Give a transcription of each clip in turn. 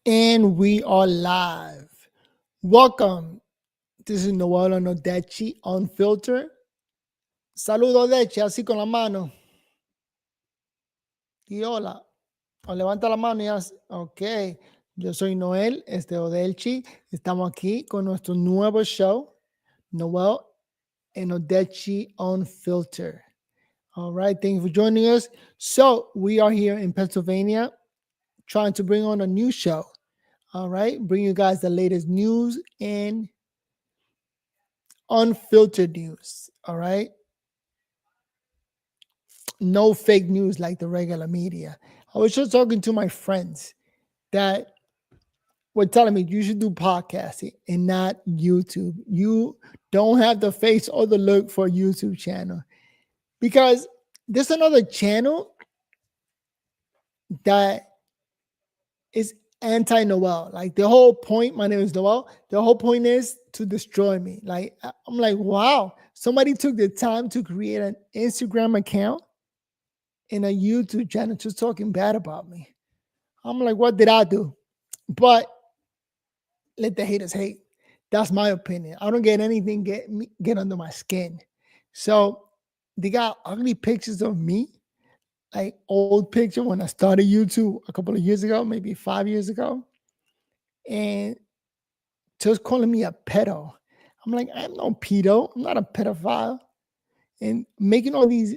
And we are live. Welcome. This is Noel Odechi Unfiltered. Saludo Odechi, así con la mano. Y hola. O levanta la mano y hace. Ok. Yo soy Noel, Odelchi. Estamos aquí con nuestro nuevo show, Noel and Odechi Unfiltered. All right. Thank you for joining us. So, we are here in Pennsylvania trying to bring on a new show. All right. Bring you guys the latest news and unfiltered news. All right. No fake news like the regular media. I was just talking to my friends that were telling me you should do podcasting and not YouTube. You don't have the face or the look for a YouTube channel because there's another channel that is anti-Noel. Like the whole point, my name is Noel. The whole point is to destroy me. Like I'm like, wow, somebody took the time to create an Instagram account and a YouTube channel just talking bad about me. I'm like, what did I do? But let the haters hate. That's my opinion. I don't get anything get under my skin. So they got ugly pictures of me, like old picture when I started YouTube a couple of years ago, maybe 5 years ago, and just calling me a pedo. I'm like, I'm no pedo. I'm not a pedophile, and making all these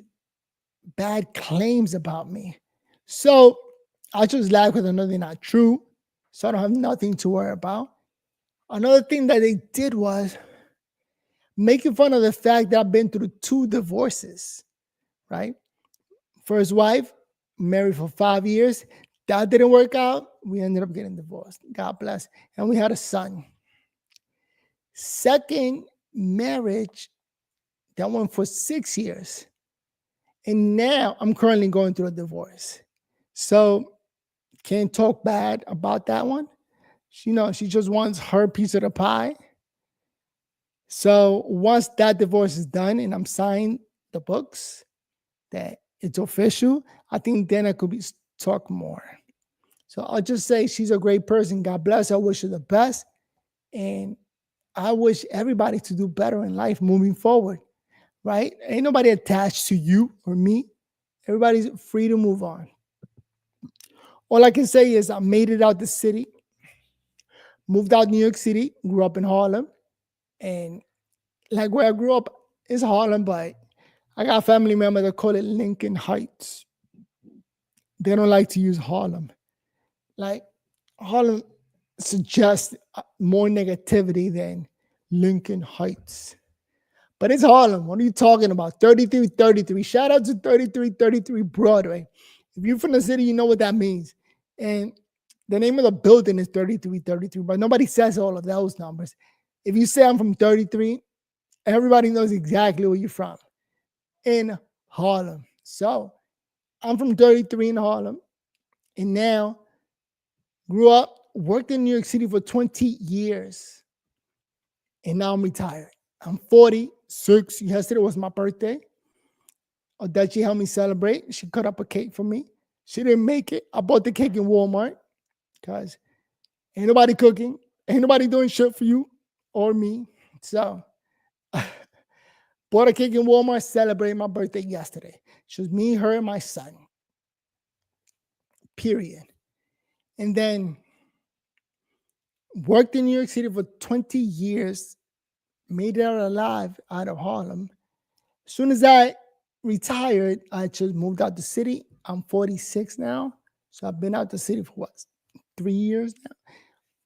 bad claims about me. So I just laugh because I know they're not true. So I don't have nothing to worry about. Another thing that they did was making fun of the fact that I've been through 2 divorces, right? First wife, married for 5 years. That didn't work out. We ended up getting divorced. God bless. And we had a son. Second marriage, that went for 6 years. And now I'm currently going through a divorce. So can't talk bad about that one. She just wants her piece of the pie. So once that divorce is done and I'm signed the books that it's official, I think then I could be talk more. So I'll just say she's a great person. God bless her. I wish her the best. And I wish everybody to do better in life moving forward, right? Ain't nobody attached to you or me. Everybody's free to move on. All I can say is I made it out the city, moved out New York City, grew up in Harlem. And like where I grew up is Harlem, but I got family members that call it Lincoln Heights. They don't like to use Harlem. Like Harlem suggests more negativity than Lincoln Heights. But it's Harlem. What are you talking about? 3333. Shout out to 3333 Broadway. If you're from the city, you know what that means. And the name of the building is 3333, but nobody says all of those numbers. If you say I'm from 33, everybody knows exactly where you're from in Harlem. So I'm from 33 in Harlem, and now grew up, worked in New York City for 20 years, and now I'm retired. I'm 46. Yesterday was my birthday. Odechi helped me celebrate. She cut up a cake for me. She didn't make it. I bought the cake in Walmart because ain't nobody cooking, ain't nobody doing shit for you or me. So bought a cake in Walmart, celebrated my birthday yesterday. It was me, her, and my son. Period. And then worked in New York City for 20 years, made it out alive out of Harlem. As soon as I retired, I just moved out the city. I'm 46 now. So I've been out the city for what, 3 years now?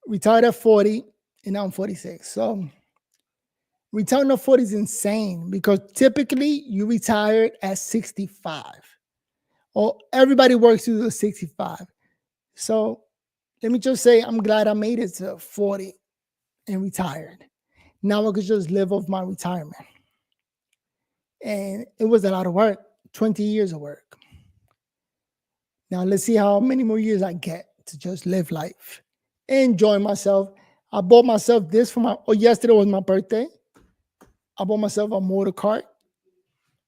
Retired at 40, and now I'm 46. So retiring at 40 is insane because typically you retired at 65. Or everybody works through the 65. So let me just say, I'm glad I made it to 40 and retired. Now I could just live off my retirement. And it was a lot of work, 20 years of work. Now let's see how many more years I get to just live life, enjoy myself. I bought myself this yesterday was my birthday. I bought myself a motor cart,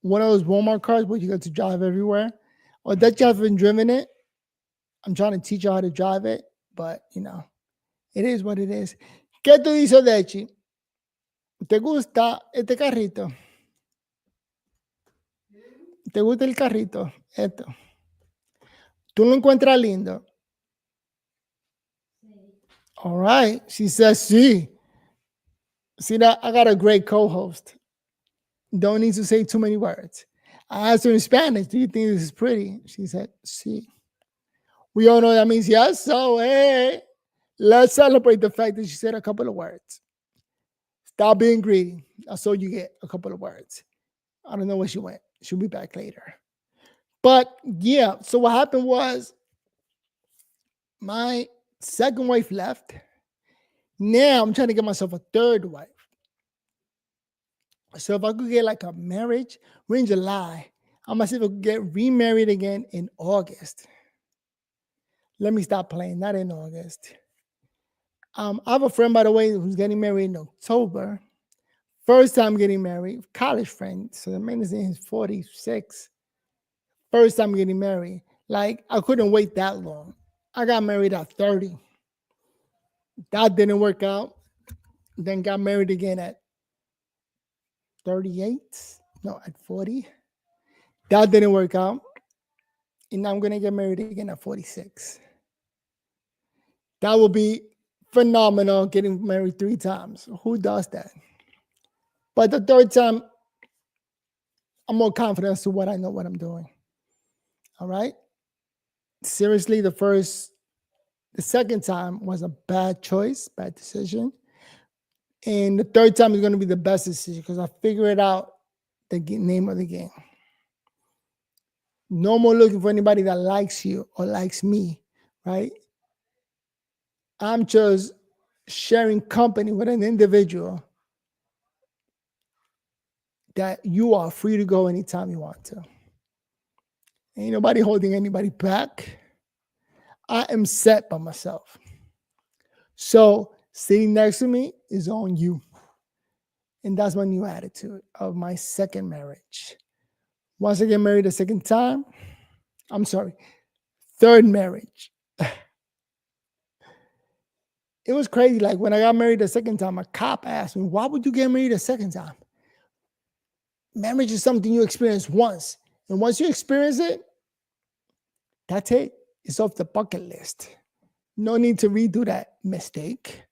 one of those Walmart cars where you get to drive everywhere. Or that you haven't driven it. I'm trying to teach you how to drive it, but it is what it is. ¿Qué tú dices, Dechi? ¿Te gusta este carrito? ¿Te gusta el carrito? Esto. ¿Tú lo encuentras lindo? All right. She says, sí. See that? I got a great co-host. Don't need to say too many words. I asked her in Spanish, do you think this is pretty? She said, sí. We all know that means yes. So, hey, let's celebrate the fact that she said a couple of words. Stop being greedy. That's all you get, a couple of words. I don't know where she went. She'll be back later. But yeah, so what happened was my second wife left. Now I'm trying to get myself a third wife. So if I could get like a marriage, we're in July. I'm gonna see if I could get remarried again in August. Let me stop playing, not in August. I have a friend, by the way, who's getting married in October. First time getting married, college friend. So the man is in his 46. First time getting married. Like, I couldn't wait that long. I got married at 30. That didn't work out. Then got married again at 38. No, at 40. That didn't work out. And now I'm going to get married again at 46. That will be phenomenal, getting married 3 times. Who does that? But the third time, I'm more confident as to what I know what I'm doing. All right? Seriously, the second time was a bad choice, bad decision. And the third time is going to be the best decision because I figured out the name of the game. No more looking for anybody that likes you or likes me, right? I'm just sharing company with an individual that you are free to go anytime you want to. Ain't nobody holding anybody back. I am set by myself. So sitting next to me is on you. And that's my new attitude of my second marriage. Once I get married a second time, third marriage. It was crazy. Like when I got married the second time, a cop asked me, why would you get married a second time? Marriage is something you experience once. And once you experience it, that's it. It's off the bucket list. No need to redo that mistake.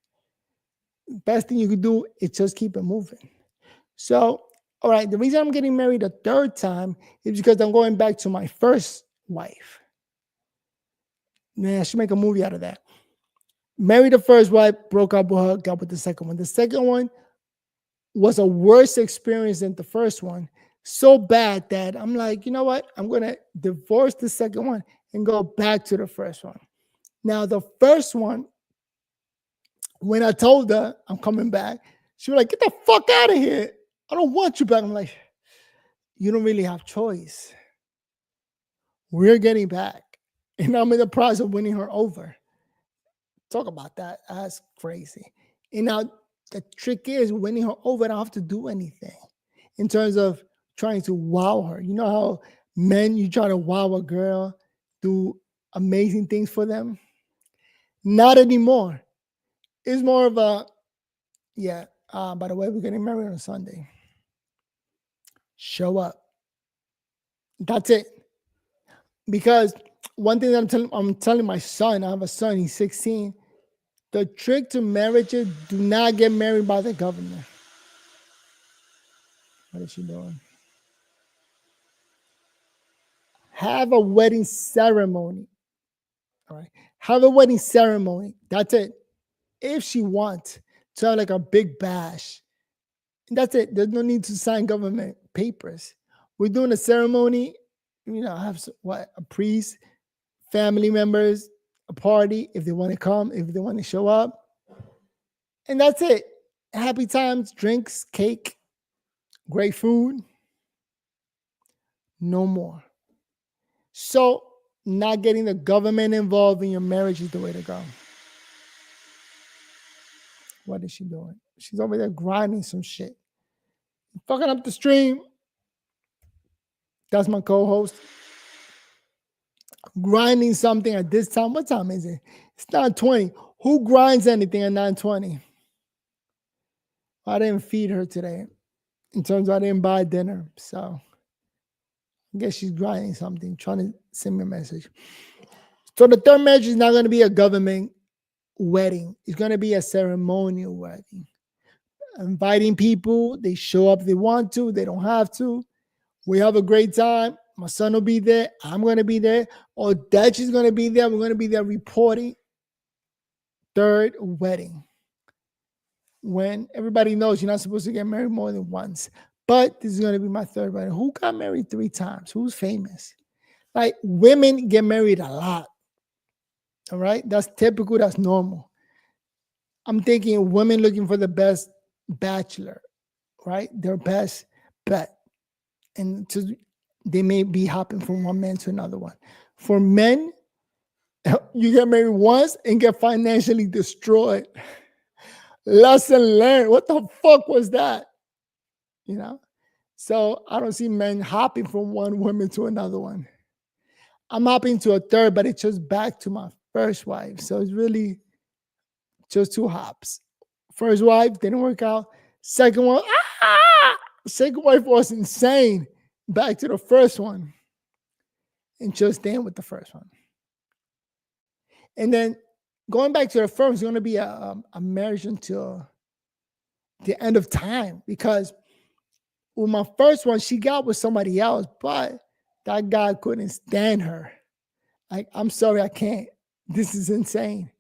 Best thing you could do is just keep it moving. So, all right, the reason I'm getting married a third time is because I'm going back to my first wife. Man, I should make a movie out of that. Married the first wife, broke up with her, got with the second one. The second one was a worse experience than the first one. So bad that I'm like, you know what? I'm going to divorce the second one and go back to the first one. Now, the first one, when I told her I'm coming back, she was like, get the fuck out of here. I don't want you back. I'm like, you don't really have choice. We're getting back. And I'm in the process of winning her over. Talk about that. That's crazy. And now the trick is winning her over, I don't have to do anything in terms of trying to wow her. You know how men, you try to wow a girl, do amazing things for them? Not anymore. It's more of a, by the way, we're getting married on Sunday. Show up. That's it. Because one thing that I'm telling my son, I have a son, he's 16. The trick to marriage is do not get married by the government. What is she doing? Have a wedding ceremony. All right. Have a wedding ceremony. That's it. If she wants to have like a big bash, that's it. There's no need to sign government papers. We're doing a ceremony, have a priest, family members, a party if they want to come, if they want to show up. And that's it. Happy times, drinks, cake, great food. No more. So not getting the government involved in your marriage is the way to go. What is she doing? She's over there grinding some shit. Fucking up the stream. That's my co-host. grinding something at this time. What time is it? It's 9:20. Who grinds anything at 9:20? I didn't feed her today. In terms of I didn't buy dinner. So I guess she's grinding something, trying to send me a message. So the third marriage is not going to be a government wedding. It's going to be a ceremonial wedding. Inviting people, they show up if they want to, they don't have to. We have a great time. My son will be there. I'm going to be there. Or Dutch is going to be there. We're going to be there reporting. Third wedding. When everybody knows you're not supposed to get married more than once. But this is going to be my third wedding. Who got married 3 times? Who's famous? Like, women get married a lot. All right? That's typical. That's normal. I'm thinking women looking for the best bachelor, right? Their best bet. And they may be hopping from one man to another one. For men, you get married once and get financially destroyed. Lesson learned. What the fuck was that? You know? So I don't see men hopping from one woman to another one. I'm hopping to a third, but it's just back to my first wife. So it's really just 2 hops. First wife didn't work out. Second one, second wife was insane. Back to the first one. And just staying with the first one. And then going back to the first, it's going to be a marriage until the end of time. Because with my first one, she got with somebody else, but that guy couldn't stand her. Like, I'm sorry, I can't. This is insane.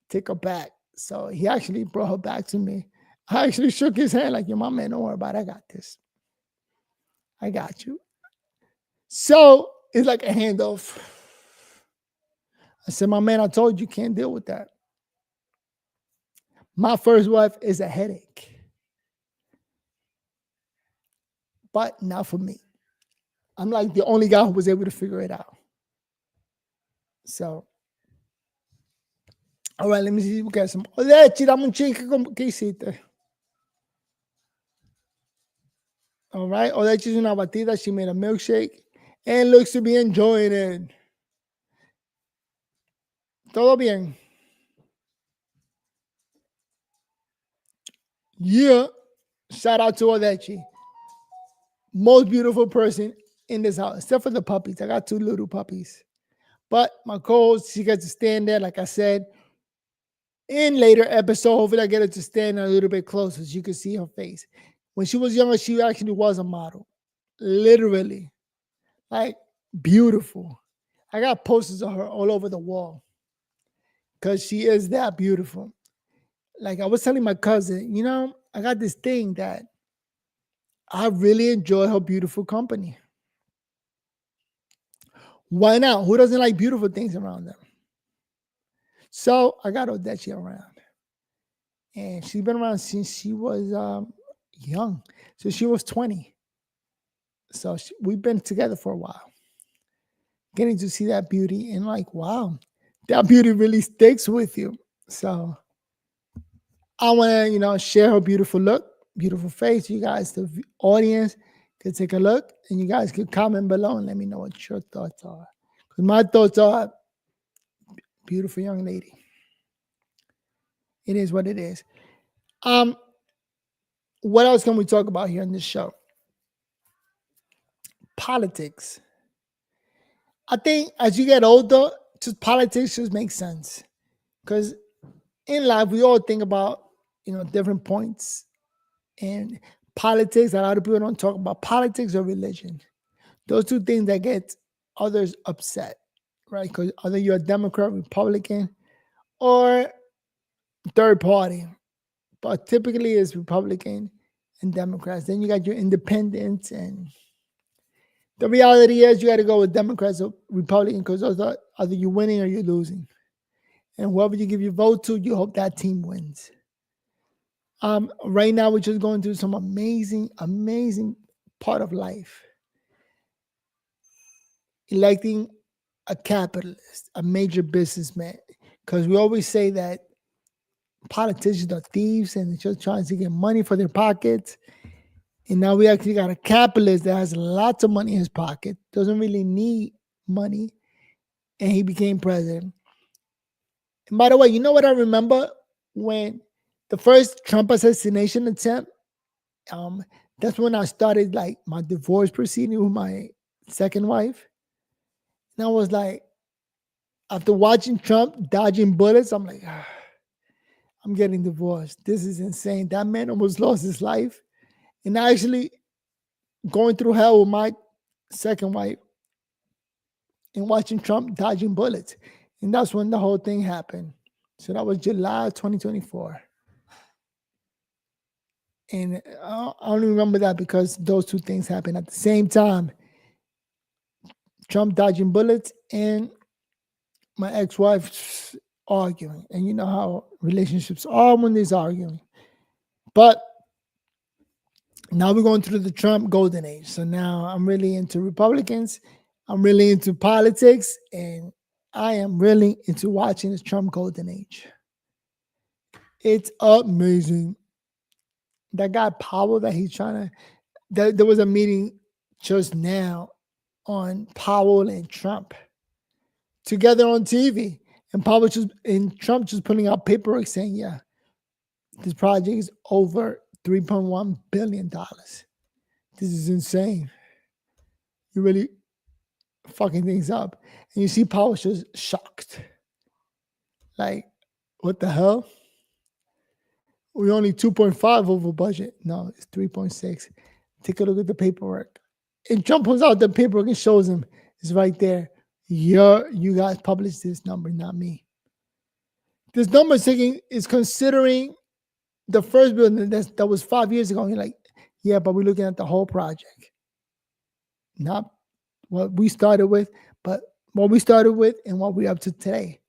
Take her back. So he actually brought her back to me. I actually shook his hand like, yo, my man, don't worry about it. I got this. I got you. So it's like a handoff. I said, my man, I told you can't deal with that. My first wife is a headache. But not for me. I'm like the only guy who was able to figure it out. So, all right, let me see. We got some. Leche, dame un chico. ¿Qué hiciste? All right. Leche is una batida. She made a milkshake and looks to be enjoying it. Todo bien. Yeah. Shout out to Leche. Most beautiful person in this house, except for the puppies. I got 2 little puppies. But my co-host, she gets to stand there, like I said. In later episode, hopefully I get her to stand a little bit closer so you can see her face. When she was younger, she actually was a model. Literally. Like, beautiful. I got posters of her all over the wall. Because she is that beautiful. Like, I was telling my cousin, you know, I got this thing that I really enjoy her beautiful company. Why not? Who doesn't like beautiful things around them? So I got Odechi around. And she's been around since she was young. So she was 20. So we've been together for a while. Getting to see that beauty and like, wow, that beauty really sticks with you. So I want to, share her beautiful look, beautiful face. You guys, the audience, can take a look and you guys can comment below and let me know what your thoughts are. Because my thoughts are beautiful young lady. It is what it is. What else can we talk about here in this show? Politics. I think as you get older, just politics just makes sense. Because in life, we all think about, different points. And politics, a lot of people don't talk about politics or religion. Those 2 things that get others upset, right? Because either you're a Democrat, Republican, or third party. But typically it's Republican and Democrats. Then you got your independents, and the reality is you got to go with Democrats or Republican because those are either you're winning or you're losing. And whoever you give your vote to, you hope that team wins. Right now, we're just going through some amazing, amazing part of life. Electing a capitalist, a major businessman, because we always say that politicians are thieves and they're just trying to get money for their pockets. And now we actually got a capitalist that has lots of money in his pocket, doesn't really need money, and he became president. And by the way, you know what I remember when the first Trump assassination attempt? Um, that's when I started like my divorce proceeding with my second wife. And I was like, after watching Trump dodging bullets, I'm like, I'm getting divorced. This is insane. That man almost lost his life. And actually going through hell with my second wife and watching Trump dodging bullets. And that's when the whole thing happened. So that was July 2024. And I only remember that because those two things happened at the same time. Trump dodging bullets and my ex-wife arguing. And you know how relationships are when there's arguing. But now we're going through the Trump golden age. So now I'm really into Republicans. I'm really into politics. And I am really into watching the Trump golden age. It's amazing. That guy Powell that he's trying to, there was a meeting just now on Powell and Trump together on TV. And Powell just, and Trump just putting out paperwork saying, yeah, this project is over $3.1 billion. This is insane. You really fucking things up. And you see Powell just shocked. Like, what the hell? We're only 2.5 over budget. No, it's 3.6. Take a look at the paperwork. And Trump pulls out the paperwork and shows him. It's right there. You guys published this number, not me. This number is considering the first building that was 5 years ago. You're like, yeah, but we're looking at the whole project. Not what we started with, but what we started with and what we're up to today.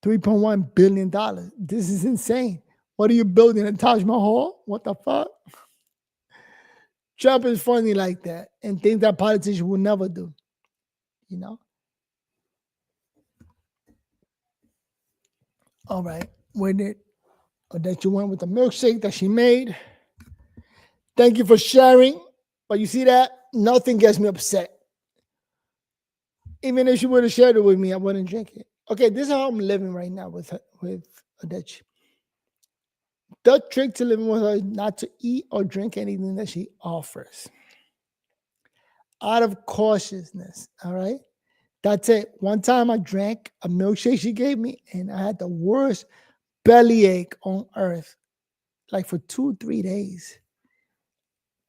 $3.1 billion. This is insane. What are you building? A Taj Mahal? What the fuck? Trump is funny like that and things that politicians will never do. You know? All right. Where did that you went with the milkshake that she made? Thank you for sharing. But you see that? Nothing gets me upset. Even if she would have shared it with me, I wouldn't drink it. Okay, this is how I'm living right now with Adechi. The trick to living with her is not to eat or drink anything that she offers. Out of cautiousness, all right? That's it. One time I drank a milkshake she gave me, and I had the worst bellyache on earth, like for 2-3 days.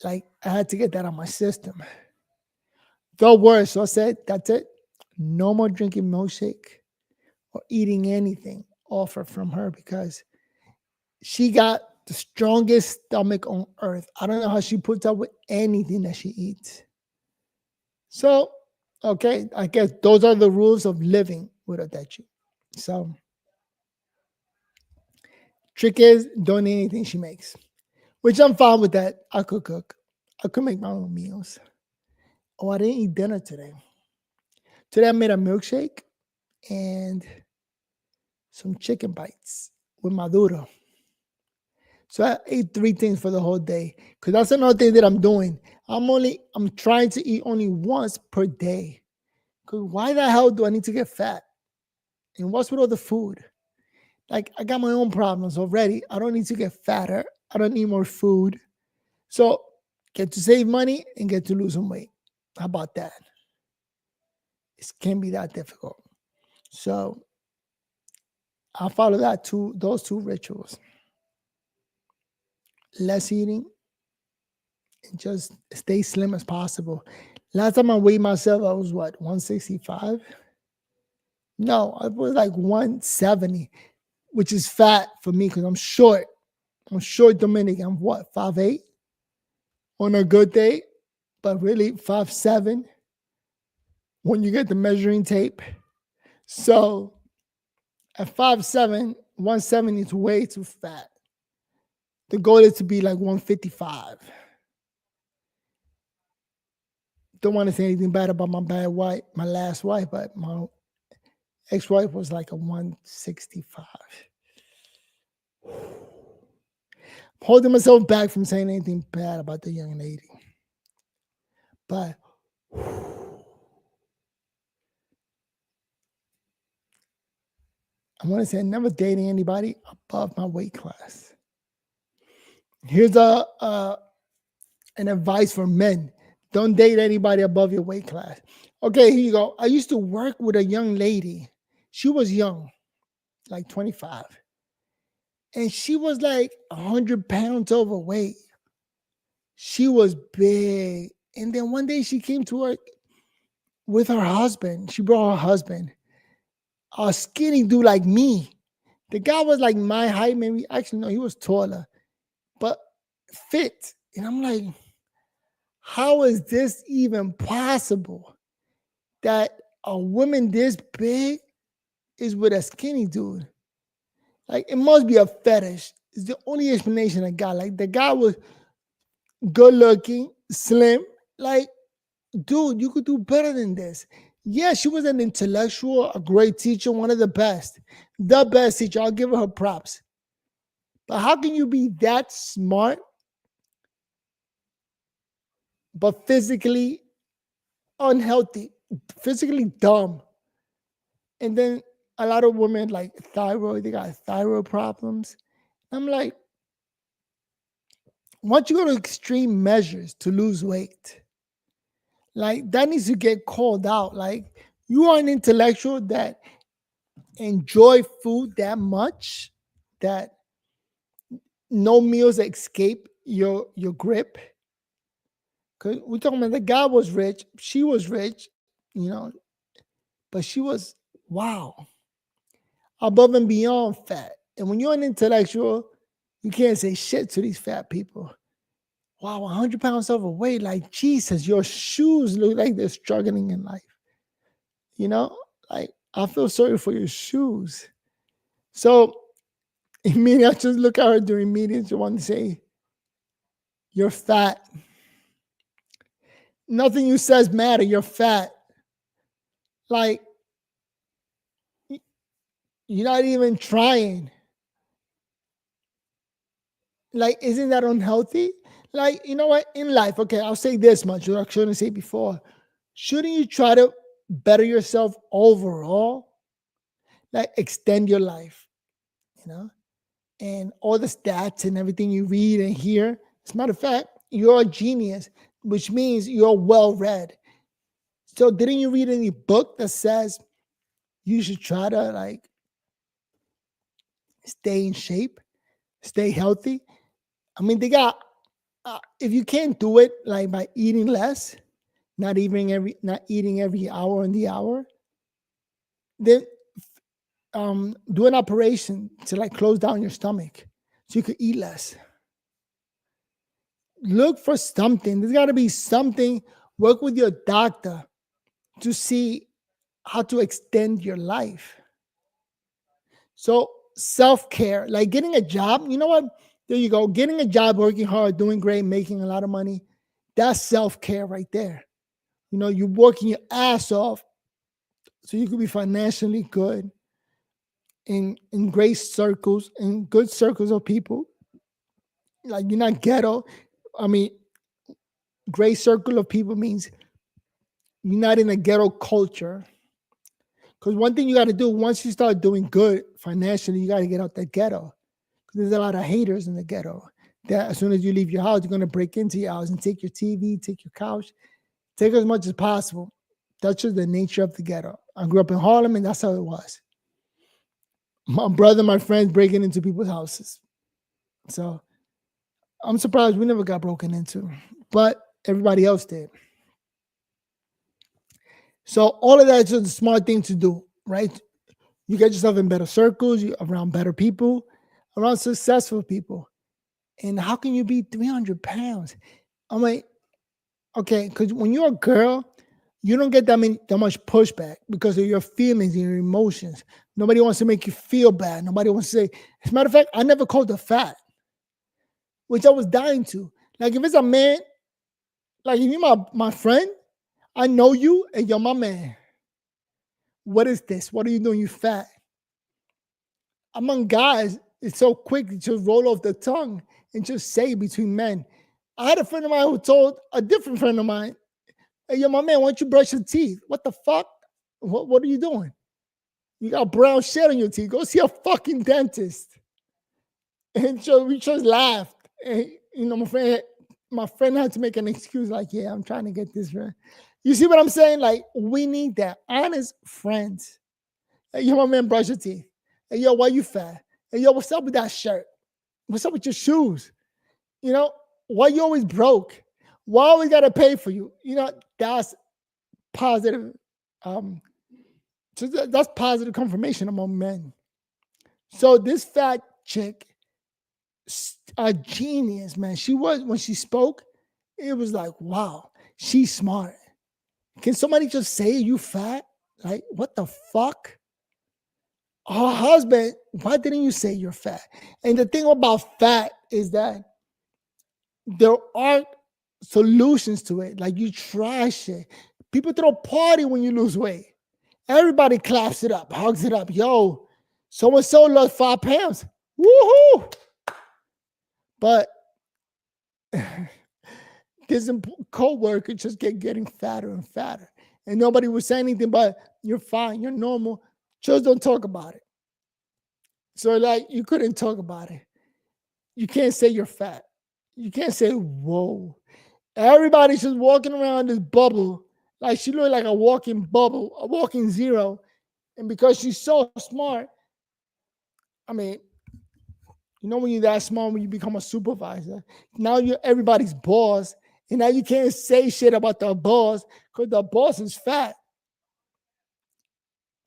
Like I had to get that out of my system. The worst. So I said, that's it. No more drinking milkshake or eating anything offered from her because she got the strongest stomach on earth. I don't know how she puts up with anything that she eats. So, okay, I guess those are the rules of living with Adechi. So, trick is don't eat anything she makes, which I'm fine with that. I could cook. I could make my own meals. Oh, I didn't eat dinner today. Today I made a milkshake and some chicken bites with maduro. So I ate 3 things for the whole day because that's another thing that I'm doing. I'm trying to eat only once per day. Because why the hell do I need to get fat? And what's with all the food? Like I got my own problems already. I don't need to get fatter. I don't need more food. So get to save money and get to lose some weight. How about that? It can't be that difficult. So I'll follow those two rituals. Less eating and just stay slim as possible. Last time I weighed myself, I was what, 165? No, I was like 170, which is fat for me because I'm short. I'm short Dominican. I'm what, 5'8"? On a good day, but really 5'7" when you get the measuring tape. So at 5'7", 170 is way too fat. The goal is to be like 155. Don't want to say anything bad about my last wife, but my ex-wife was like a 165. Holding myself back from saying anything bad about the young lady. But I want to say never dating anybody above my weight class. Here's an advice for men. Don't date anybody above your weight class. Okay, here you go. I used to work with a young lady. She was young, like 25. And she was like 100 pounds overweight. She was big. And then one day she came to work with her husband. She brought her husband, a skinny dude like me. The guy was like my height, maybe. Actually, no, he was taller, but fit. And I'm like, how is this even possible that a woman this big is with a skinny dude? Like, it must be a fetish. It's the only explanation I got. Like, the guy was good looking, slim. Like, dude, you could do better than this. Yeah, she was an intellectual, a great teacher, one of the best. The best teacher. I'll give her props. But how can you be that smart, but physically unhealthy, physically dumb? And then a lot of women like thyroid, they got thyroid problems. I'm like, once you go to extreme measures to lose weight, like that needs to get called out. Like, you are an intellectual that enjoy food that much that no meals escape your grip. Cause we're talking about the guy was rich, she was rich, you know, but she was wow, above and beyond fat. And when you're an intellectual, you can't say shit to these fat people. Wow, 100 pounds overweight, like Jesus, your shoes look like they're struggling in life. You know, like I feel sorry for your shoes. So, I just look at her during meetings and want to say, you're fat. Nothing you says matter. You're fat. Like, you're not even trying. Like, isn't that unhealthy? Like, you know what? In life, okay, I'll say this much, what I shouldn't say before. Shouldn't you try to better yourself overall? Like, extend your life, you know? And all the stats and everything you read and hear. As a matter of fact, you're a genius, which means you're well read. So, didn't you read any book that says you should try to like stay in shape, stay healthy? I mean, they got if you can't do it like by eating less, not eating every hour on the hour, then do an operation to like close down your stomach so you could eat less. Look for something. There's got to be something. Work with your doctor to see how to extend your life. So self-care, like getting a job, you know what? There you go. Getting a job, working hard, doing great, making a lot of money. That's self-care right there. You know, you're working your ass off so you could be financially good in great circles, in good circles of people. Like, you're not ghetto. I mean, great circle of people means you're not in a ghetto culture. Because one thing you got to do once you start doing good financially, you got to get out the ghetto. There's a lot of haters in the ghetto that as soon as you leave your house, you're going to break into your house and take your TV, take your couch, take as much as possible. That's just the nature of the ghetto. I grew up in Harlem and that's how it was. My brother, my friends breaking into people's houses. So I'm surprised we never got broken into, but everybody else did. So all of that is just a smart thing to do, right? You get yourself in better circles, you around better people, around successful people. And how can you be 300 pounds? I'm like, okay, because when you're a girl, you don't get that much pushback because of your feelings and your emotions. Nobody wants to make you feel bad. Nobody wants to say, as a matter of fact, I never called her fat, which I was dying to. Like, if it's a man, like if you're my friend, I know you and you're my man. What is this? What are you doing? You fat. Among guys, it's so quick to just roll off the tongue and just say between men. I had a friend of mine who told a different friend of mine, hey, yo, my man, why don't you brush your teeth? What the fuck? What are you doing? You got brown shit on your teeth. Go see a fucking dentist. And so we just laughed. And, my friend had to make an excuse like, yeah, I'm trying to get this right. You see what I'm saying? Like, we need that. Honest friends. Hey, yo, my man, brush your teeth. Hey, yo, why you fat? Hey, yo, what's up with that shirt? What's up with your shoes? You know, why you always broke? Why always gotta pay for you? That's positive. Um, that's positive confirmation among men. So this fat chick, a genius, man. She was when she spoke, it was like, wow, she's smart. Can somebody just say you fat? Like, what the fuck? Her husband, why didn't you say you're fat? And the thing about fat is that there aren't solutions to it. Like, you try shit. People throw a party when you lose weight. Everybody claps it up, hugs it up. Yo, so and so lost 5 pounds. Woohoo! But this co-worker just getting fatter and fatter. And nobody would say anything but, you're fine, you're normal. Just don't talk about it. So, like, you couldn't talk about it. You can't say you're fat. You can't say, whoa. Everybody's just walking around this bubble. Like, she looked like a walking bubble, a walking zero. And because she's so smart, I mean, when you're that smart, when you become a supervisor, now you're everybody's boss. And now you can't say shit about the boss because the boss is fat.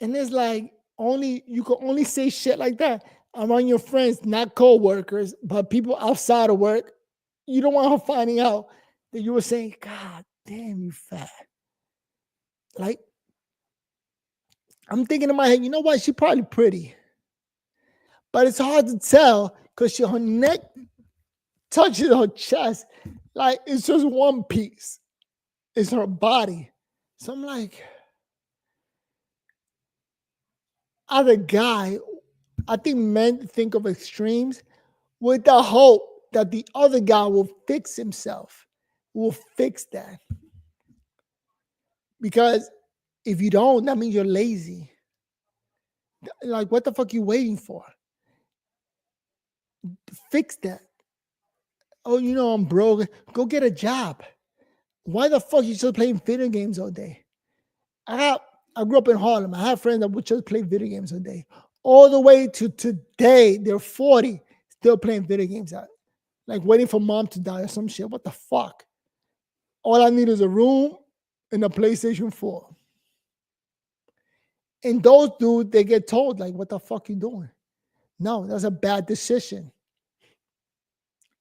And it's like, you can only say shit like that among your friends, not co-workers, but people outside of work. You don't want her finding out that you were saying, God damn, you fat. Like, I'm thinking in my head, you know what? She's probably pretty. But it's hard to tell because her neck touches her chest. Like, it's just one piece. It's her body. So I'm like, as a guy, I think men think of extremes with the hope that the other guy will fix himself, will fix that. Because if you don't, that means you're lazy. Like, what the fuck you waiting for? Fix that. Oh, I'm broke. Go get a job. Why the fuck you still playing video games all day? I grew up in Harlem. I have friends that would just play video games all day. All the way to today, they're 40, still playing video games out. Like, waiting for mom to die or some shit. What the fuck? All I need is a room and a PlayStation 4. And those dudes, they get told, like, what the fuck you doing? No, that's a bad decision.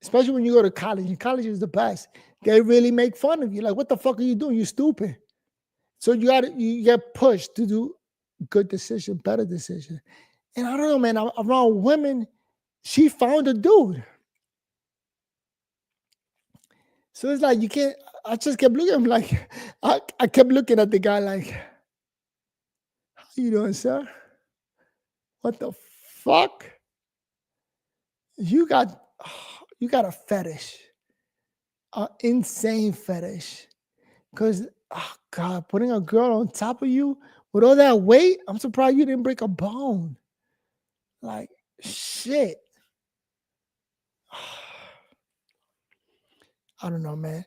Especially when you go to college. And college is the best. They really make fun of you. Like, what the fuck are you doing? You're stupid. So you get pushed to do good decision, better decision. And I don't know, man, around women, she found a dude. So it's like, you can't, I just kept looking at him like, I kept looking at the guy like, how you doing, sir? What the fuck? You got a fetish, an insane fetish. Because, oh God, putting a girl on top of you with all that weight, I'm surprised you didn't break a bone. Like, shit. I don't know, man.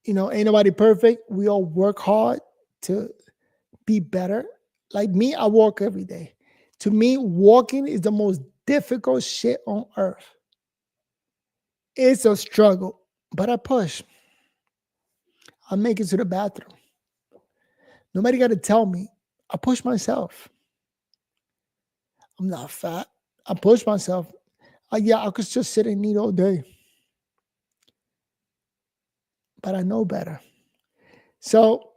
Ain't nobody perfect. We all work hard to be better. Like me, I walk every day. To me, walking is the most difficult shit on earth. It's a struggle, but I push. I make it to the bathroom. Nobody got to tell me. I push myself. I'm not fat. I push myself. I could just sit and eat all day. But I know better. So,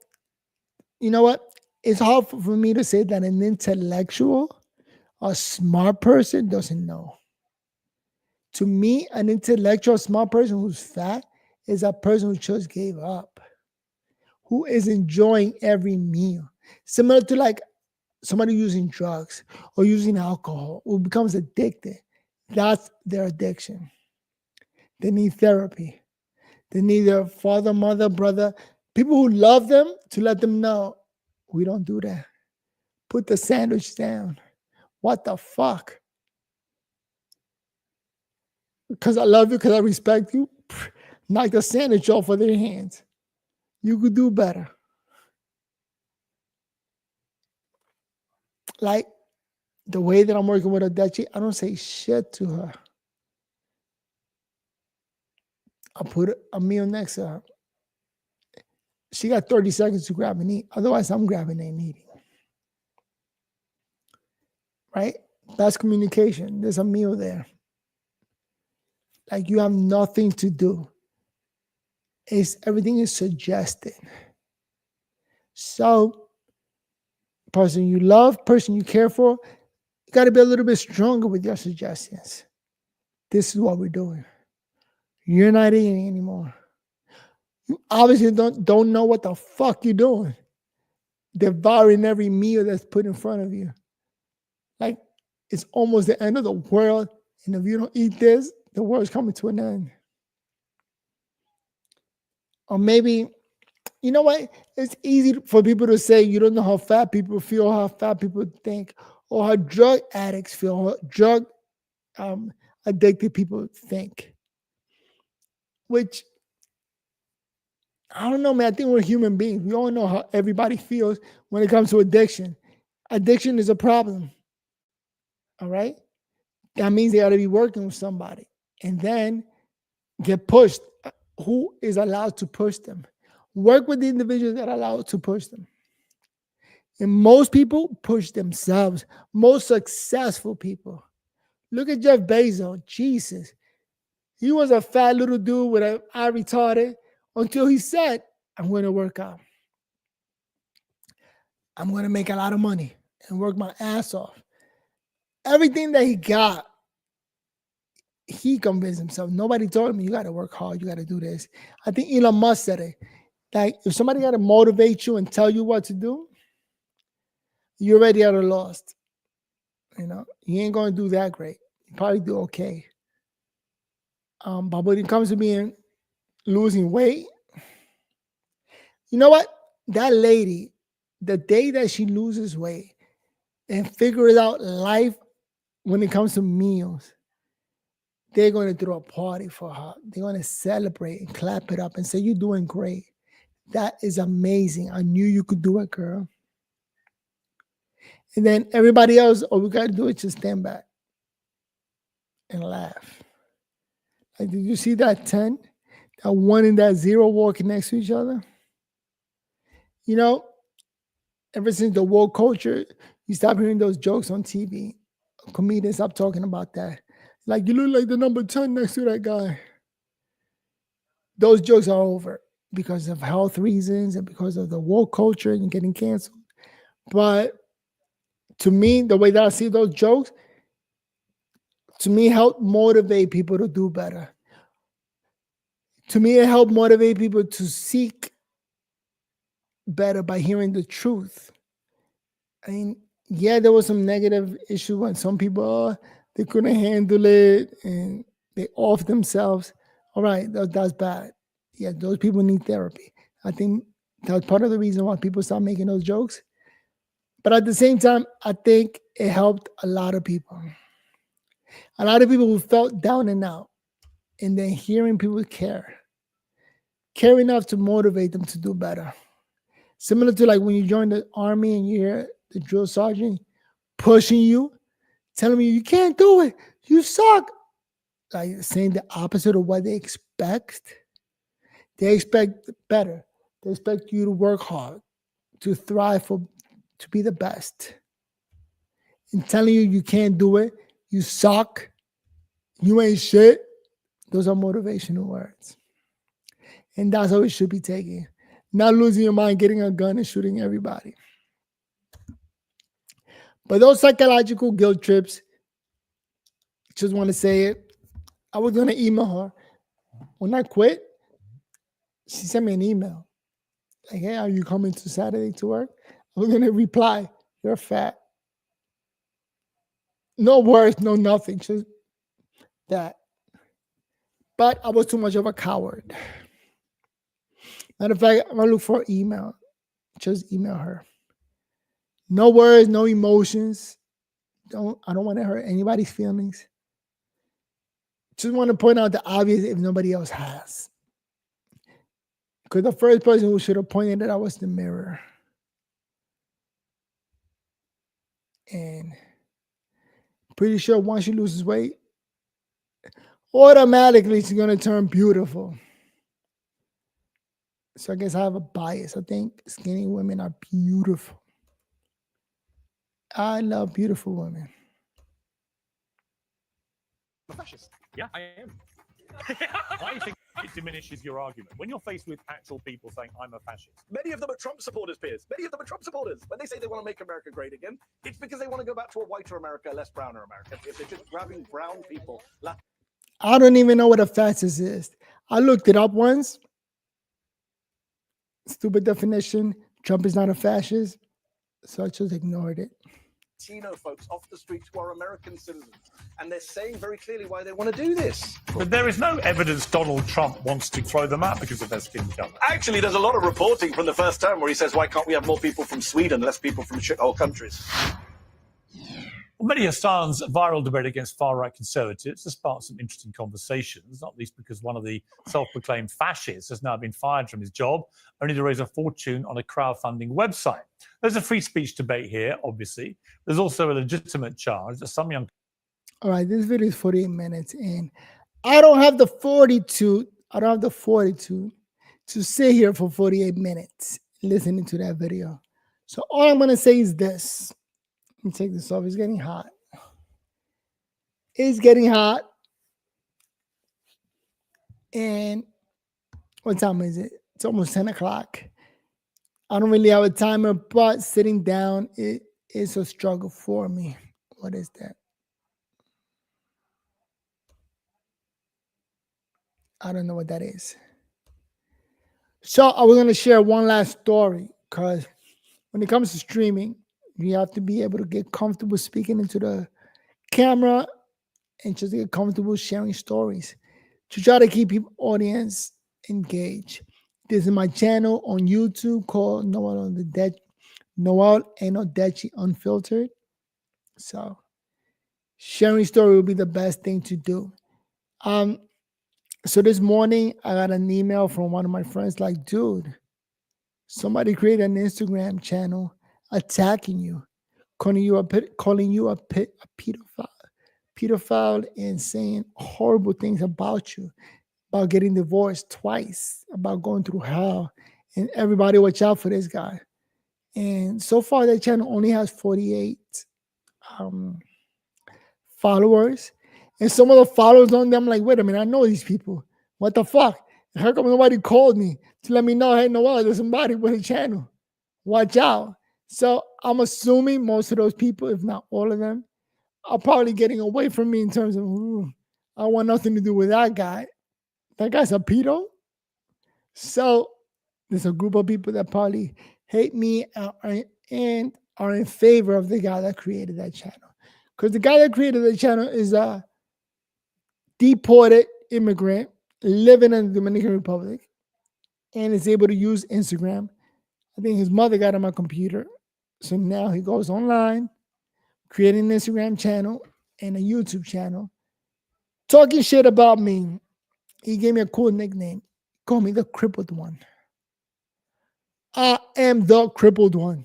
you know what? It's hard for me to say that an intellectual, a smart person doesn't know. To me, an intellectual, smart person who's fat is a person who just gave up, who is enjoying every meal. Similar to like somebody using drugs or using alcohol, who becomes addicted. That's their addiction. They need therapy. They need their father, mother, brother, people who love them to let them know we don't do that. Put the sandwich down. What the fuck? Because I love you, because I respect you. Knock the sandwich off of their hands. You could do better. Like the way that I'm working with Adechi, I don't say shit to her. I put a meal next to her. She got 30 seconds to grab and eat. Otherwise, I'm grabbing and eating. Right? That's communication. There's a meal there. Like you have nothing to do. Everything is suggested. So, person you love, person you care for, you got to be a little bit stronger with your suggestions. This is what we're doing. You're not eating anymore. You obviously don't know what the fuck you're doing. Devouring every meal that's put in front of you. Like it's almost the end of the world. And if you don't eat this, the world's coming to an end. Or maybe, you know what? It's easy for people to say you don't know how fat people feel, how fat people think, or how drug addicts feel, how drug addicted people think. Which, I don't know, man. I think we're human beings. We all know how everybody feels when it comes to addiction. Addiction is a problem. All right? That means they got to be working with somebody. And then get pushed. Who is allowed to push them? Work with the individuals that are allowed to push them. And most people push themselves. Most successful people. Look at Jeff Bezos. Jesus. He was a fat little dude with an eye retarded until he said, I'm going to work out. I'm going to make a lot of money and work my ass off. Everything that he got, he convinced himself. Nobody told him, you got to work hard. You got to do this. I think Elon Musk said it. Like, if somebody got to motivate you and tell you what to do, you already are lost. You know, you ain't going to do that great. You probably do okay. But when it comes to being losing weight, you know what? That lady, the day that she loses weight and figures out life when it comes to meals, they're going to throw a party for her. They're going to celebrate and clap it up and say, you're doing great. That is amazing. I knew you could do it, girl. And then everybody else, all we got to do is just stand back and laugh. Like, did you see that 10? That 1 and that 0 walking next to each other? You know, ever since the woke culture, you stop hearing those jokes on TV. Comedians stop talking about that. Like, you look like the number 10 next to that guy. Those jokes are over because of health reasons and because of the woke culture and getting canceled. But to me, the way that I see those jokes, to me, help motivate people to do better. To me, it helped motivate people to seek better by hearing the truth. I mean, yeah, there was some negative issue when some people, they couldn't handle it and they off themselves. All right, that's bad. Yeah, those people need therapy. I think that's part of the reason why people start making those jokes. But at the same time, I think it helped a lot of people. A lot of people who felt down and out, and then hearing people care enough to motivate them to do better. Similar to like when you join the army and you hear the drill sergeant pushing you, telling you can't do it, you suck. Like saying the opposite of what they expect. They expect better. They expect you to work hard, to thrive, to be the best. And telling you can't do it, you suck, you ain't shit. Those are motivational words. And that's how it should be taken. Not losing your mind, getting a gun and shooting everybody. But those psychological guilt trips, just want to say it. I was going to email her. When I quit, she sent me an email. Like, hey, are you coming to Saturday to work? I was going to reply, you're fat. No words, no nothing. Just that. But I was too much of a coward. Matter of fact, I'm going to look for an email. Just email her. No words, no emotions. I don't want to hurt anybody's feelings. Just want to point out the obvious if nobody else has. Because the first person who should have pointed it out was the mirror. And pretty sure once she loses weight, automatically she's going to turn beautiful. So I guess I have a bias. I think skinny women are beautiful. I love beautiful women. I'm a fascist. Yeah, I am. Why do you think it diminishes your argument? When you're faced with actual people saying, I'm a fascist. Many of them are Trump supporters, Piers. Many of them are Trump supporters. When they say they want to make America great again, it's because they want to go back to a whiter America, less browner America. If they're just grabbing brown people. I don't even know what a fascist is. I looked it up once. Stupid definition. Trump is not a fascist. So I just ignored it. Latino folks off the streets who are American citizens. And they're saying very clearly why they want to do this. But there is no evidence Donald Trump wants to throw them out because of their skin color. Actually, there's a lot of reporting from the first term where he says, why can't we have more people from Sweden, less people from shithole countries? Well, Mehdi Hasan's viral debate against far-right conservatives has sparked some interesting conversations, not least because one of the self-proclaimed fascists has now been fired from his job, only to raise a fortune on a crowdfunding website. There's a free speech debate here, obviously. There's also a legitimate charge that some young... All right, this video is 48 minutes, and I don't have the fortitude to sit here for 48 minutes listening to that video. So all I'm going to say is this. Let me take this off. It's getting hot. It's getting hot. And what time is it? It's almost 10 o'clock. I don't really have a timer, but sitting down is a struggle for me. What is that? I don't know what that is. So I was going to share one last story because when it comes to streaming, you have to be able to get comfortable speaking into the camera and just get comfortable sharing stories to try to keep your audience engaged. This is my channel on YouTube called Noel Enodechi Unfiltered. So sharing story will be the best thing to do. So this morning I got an email from one of my friends like, dude, somebody created an Instagram channel attacking you, calling you a pedophile, and saying horrible things about you, about getting divorced twice, about going through hell, and everybody watch out for this guy. And so far, that channel only has 48 followers, and some of the followers on them, like, wait a minute, I know these people. What the fuck? How come nobody called me to let me know, hey, Noel, there's somebody with a channel. Watch out. So I'm assuming most of those people, if not all of them, are probably getting away from me in terms of, I want nothing to do with that guy. That guy's a pedo. So there's a group of people that probably hate me and are in favor of the guy that created that channel. Because the guy that created the channel is a deported immigrant living in the Dominican Republic and is able to use Instagram. I think his mother got him a computer. So now he goes online, creating an Instagram channel and a YouTube channel, talking shit about me. He gave me a cool nickname. Call me the crippled one. I am the crippled one.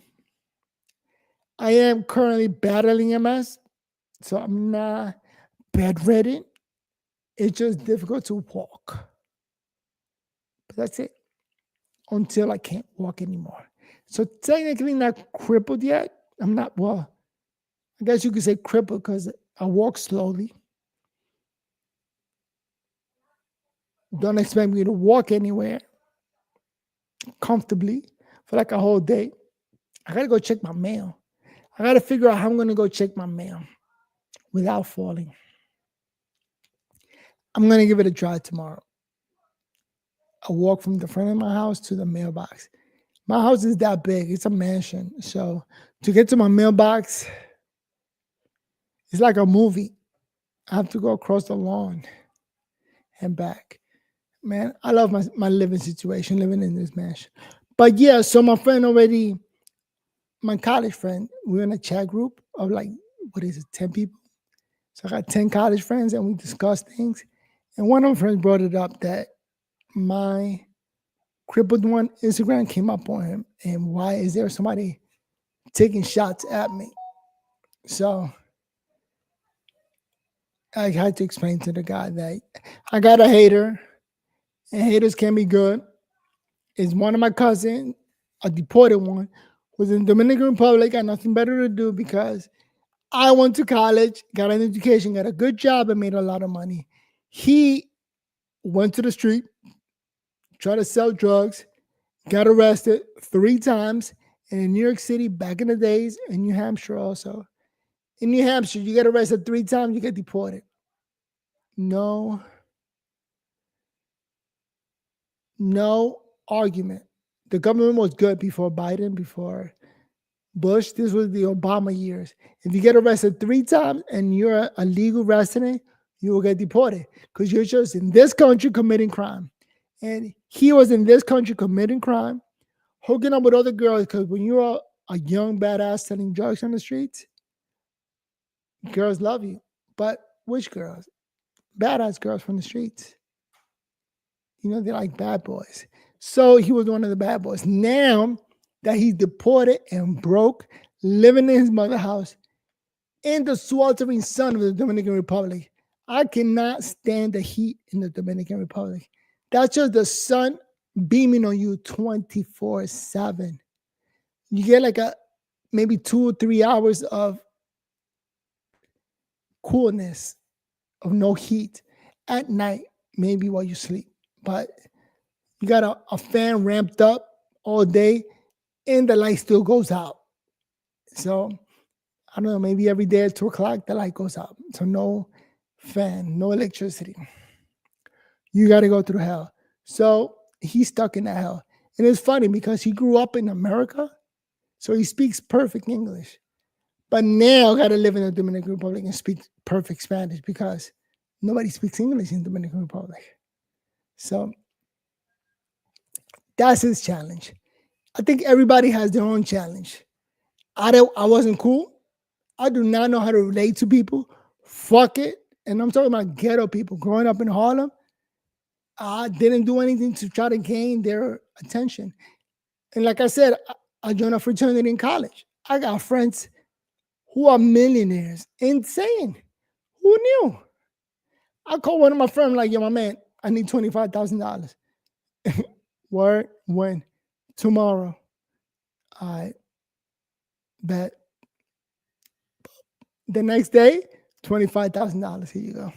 I am currently battling MS, so I'm not bedridden. It's just difficult to walk. But that's it. Until I can't walk anymore. So technically not crippled yet. I'm not, well, I guess you could say crippled because I walk slowly. Don't expect me to walk anywhere comfortably for like a whole day. I gotta go check my mail. I gotta figure out how I'm gonna go check my mail without falling. I'm gonna give it a try tomorrow. I walk from the front of my house to the mailbox. My house is that big. It's a mansion. So to get to my mailbox, it's like a movie. I have to go across the lawn and back. Man, I love my living situation, living in this mansion. But yeah, so my friend already my college friend, we're in a chat group of like, what is it, 10 people? So I got 10 college friends and we discuss things. And one of my friends brought it up that my crippled one Instagram came up on him. And why is there somebody taking shots at me? So I had to explain to the guy that I got a hater and haters can be good. It's one of my cousins, a deported one, was in the Dominican Republic, got nothing better to do because I went to college, got an education, got a good job, and made a lot of money. He went to the street, tried to sell drugs, got arrested 3 times. And in New York City, back in the days, in New Hampshire also. In New Hampshire, you get arrested 3 times, you get deported. No argument. The government was good before Biden, before Bush. This was the Obama years. If you get arrested 3 times and you're a legal resident, you will get deported because you're just in this country committing crime. And he was in this country committing crime, hooking up with other girls because when you're a young badass selling drugs on the streets, girls love you. But which girls? Badass girls from the streets. You know, they're like bad boys. So he was one of the bad boys. Now that he's deported and broke, living in his mother's house in the sweltering sun of the Dominican Republic, I cannot stand the heat in the Dominican Republic. That's just the sun beaming on you 24/7. You get like maybe 2 or 3 hours of coolness, of no heat at night, maybe while you sleep. But you got a fan ramped up all day and the light still goes out. So I don't know, maybe every day at 2:00 the light goes out. So no fan, no electricity. You got to go through hell. So he's stuck in that hell. And it's funny because he grew up in America, so he speaks perfect English. But now got to live in the Dominican Republic and speak perfect Spanish because nobody speaks English in the Dominican Republic. So that's his challenge. I think everybody has their own challenge. I wasn't cool. I do not know how to relate to people. Fuck it. And I'm talking about ghetto people. Growing up in Harlem, I didn't do anything to try to gain their attention. And like I said, I joined a fraternity in college. I got friends who are millionaires. Insane. Who knew? I called one of my friends like, yo, my man, I need $25,000. Word, when? Tomorrow. I bet. The next day, $25,000. Here you go.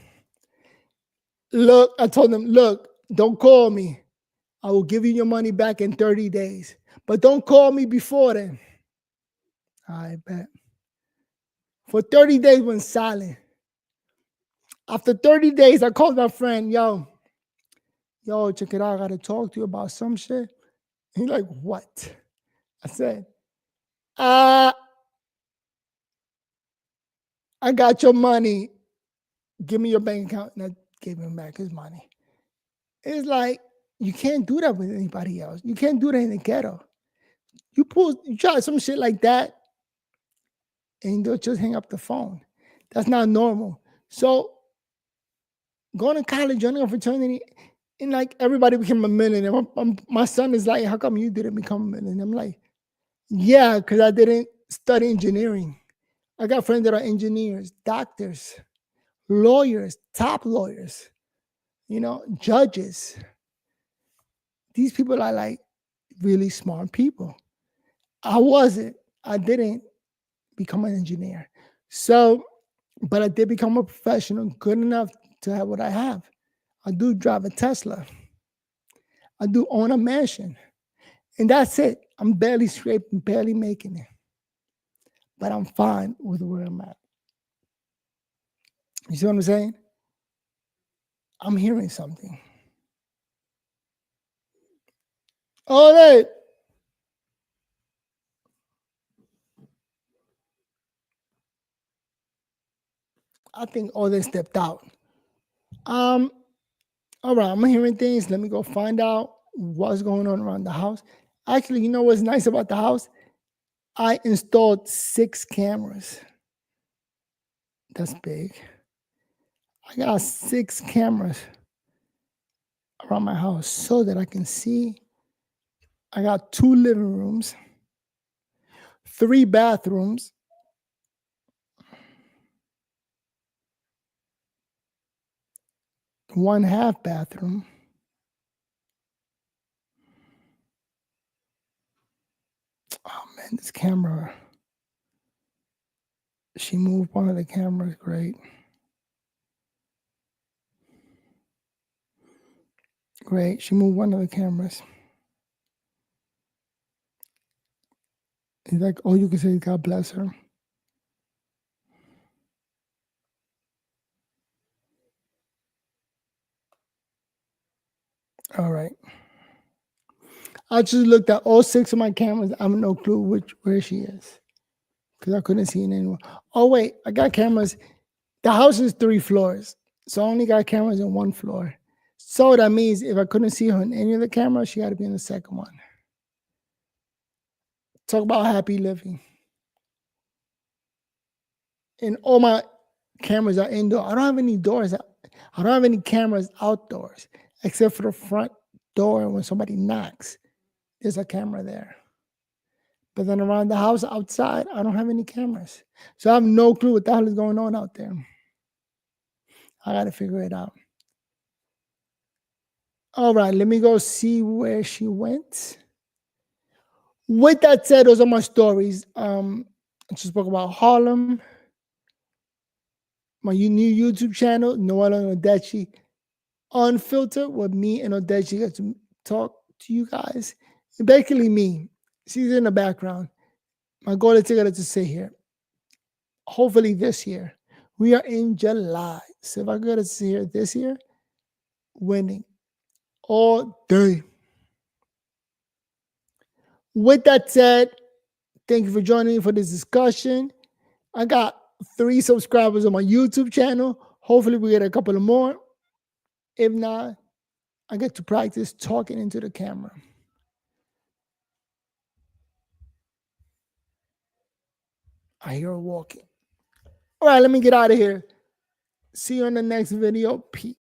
Look, I told them, look, don't call me. I will give you your money back in 30 days. But don't call me before then. I bet. For 30 days went silent. After 30 days, I called my friend, yo, check it out. I got to talk to you about some shit. He's like, what? I said, I got your money. Give me your bank account. And I gave him back his money. It's like, you can't do that with anybody else. You can't do that in the ghetto. You try some shit like that, and they'll just hang up the phone. That's not normal. So going to college, joining a fraternity, and like everybody became a millionaire. My son is like, how come you didn't become a millionaire? I'm like, yeah, because I didn't study engineering. I got friends that are engineers, doctors, lawyers, top lawyers, judges. These people are like really smart people. I wasn't. I didn't become an engineer. So, but I did become a professional good enough to have what I have. I do drive a Tesla. I do own a mansion. And that's it. I'm barely scraping, barely making it. But I'm fine with where I'm at. You see what I'm saying? I'm hearing something. All right. I think all they stepped out. All right, I'm hearing things. Let me go find out what's going on around the house. Actually, you know what's nice about the house? I installed 6 cameras. That's big. I got 6 cameras around my house so that I can see. I got 2 living rooms, 3 bathrooms, 1 half bathroom. Oh man, this camera. She moved one of the cameras. Great. Great. She moved one of the cameras. He's like, all you can say is God bless her. All right. I just looked at all 6 of my cameras. I have no clue where she is because I couldn't see it anymore. Oh, wait. I got cameras. The house is 3 floors. So I only got cameras in 1 floor. So that means if I couldn't see her in any of the cameras, she got to be in the second one. Talk about happy living. And all my cameras are indoor. I don't have any doors. I don't have any cameras outdoors except for the front door. When somebody knocks, there's a camera there. But then around the house outside, I don't have any cameras. So I have no clue what the hell is going on out there. I got to figure it out. All right, let me go see where she went. With that said, those are my stories. I just spoke about Harlem, my new YouTube channel, Noel and Odechi, Unfiltered, with me and Odechi get to talk to you guys. Basically me. She's in the background. My goal is to get her to sit here. Hopefully this year. We are in July. So if I get her to sit here this year, winning all day. With that said, thank you for joining me for this discussion. I got 3 subscribers on my YouTube channel. Hopefully we get a couple of more. If not, I get to practice talking into the camera. I hear her walking. All right, let me get out of here. See you in the next video. Peace.